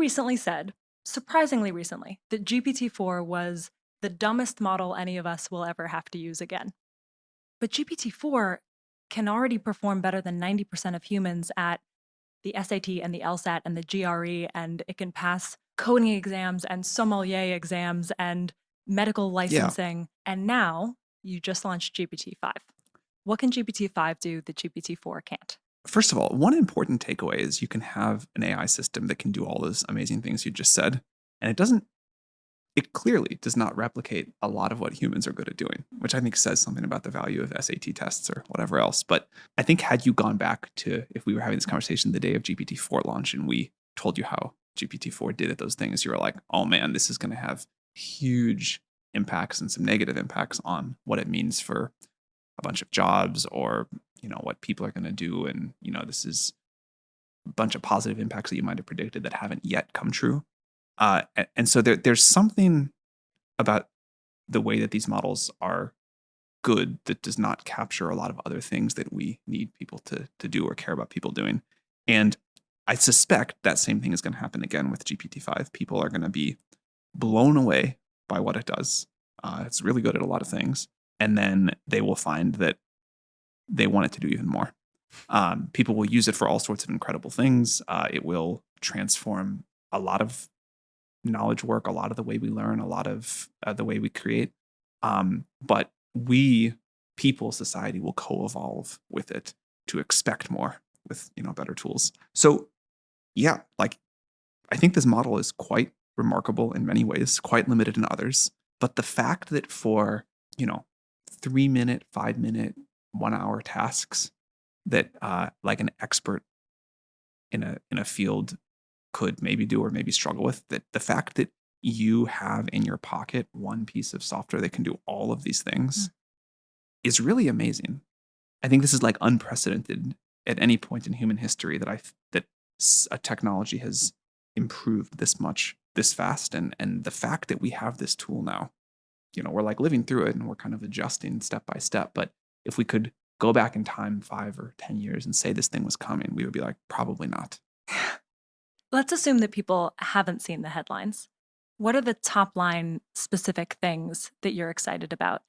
recently said, surprisingly recently, that GPT-4 was the dumbest model any of us will ever have to use again. But GPT-4 can already perform better than 90% of humans at the SAT and the LSAT and the GRE, and it can pass coding exams and sommelier exams and medical Yeah. licensing. And now you just launched GPT-5. What can GPT-5 do that GPT-4 can't? First of all, one important takeaway is you can have an AI system that can do all those amazing things you just said. And it clearly does not replicate a lot of what humans are good at doing, which I think says something about the value of SAT tests or whatever else. But I think had you gone back to if we were having this conversation the day of GPT-4 launch and we told you how GPT-4 did at those things, you were like, oh man, this is going to have huge impacts and some negative impacts on what it means for a bunch of jobs or, what people are going to do. And, this is a bunch of positive impacts that you might have predicted that haven't yet come true. And so there's something about the way that these models are good that does not capture a lot of other things that we need people to do or care about people doing. And I suspect that same thing is going to happen again with GPT-5. People are going to be blown away by what it does. It's really good at a lot of things. And then they will find that they want it to do even more. People will use it for all sorts of incredible things. It will transform a lot of knowledge work, a lot of the way we learn, a lot of the way we create. But we, people, society will co-evolve with it to expect more with better tools. So yeah, like I think this model is quite remarkable in many ways, quite limited in others. But the fact that for 3-minute, 5-minute, 1-hour tasks that like an expert in a field could maybe do or maybe struggle with, that the fact that you have in your pocket one piece of software that can do all of these things is really amazing. I think this is like unprecedented at any point in human history that a technology has improved this much this fast, and the fact that we have this tool now, we're like living through it and we're kind of adjusting step by step. But if we could go back in time 5 or 10 years and say this thing was coming, we would be like, probably not. Let's assume that people haven't seen the headlines. What are the top line specific things that you're excited about?